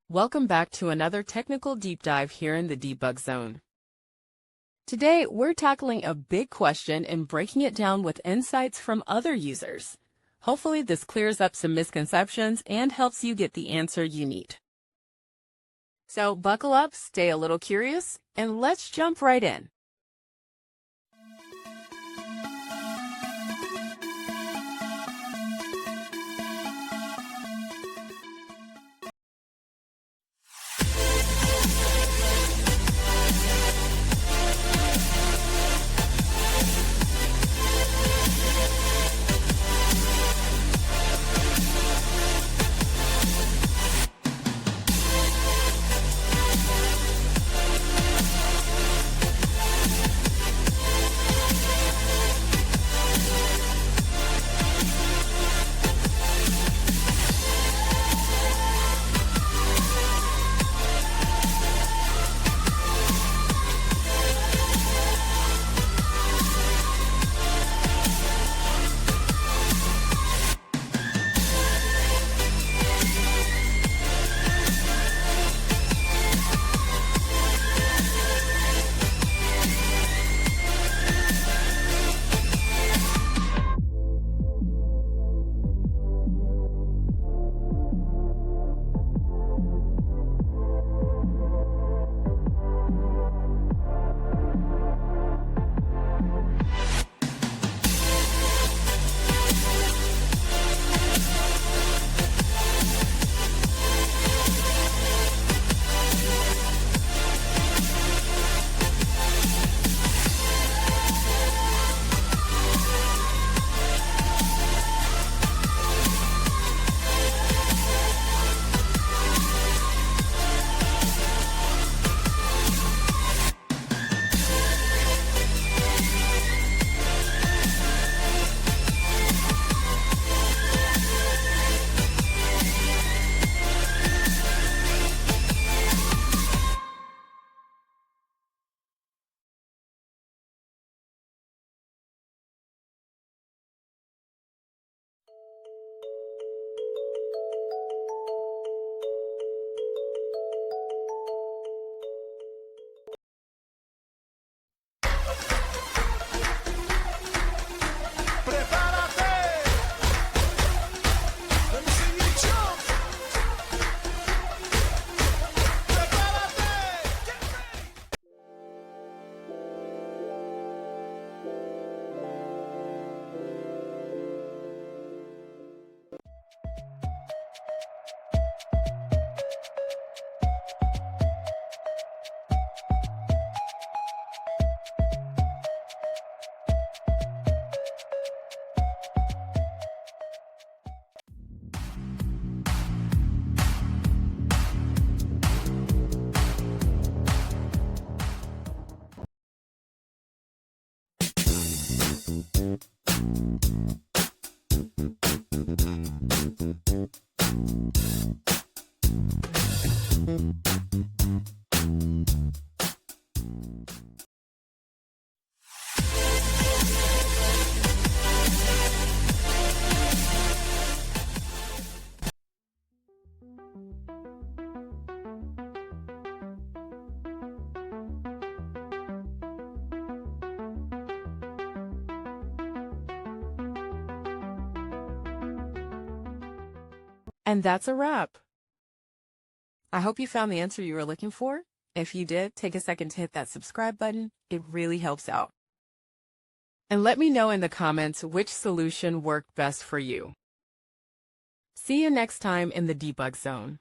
Welcome back to another technical deep dive here in the debug zone. Today, we're tackling a big question and breaking it down with insights from other users. Hopefully, this clears up some misconceptions and helps you get the answer you need. So buckle up, stay a little curious, and let's jump right in. And that's a wrap. I hope you found the answer you were looking for. If you did, take a second to hit that subscribe button. It really helps out. And let me know in the comments which solution worked best for you. See you next time in the debug zone.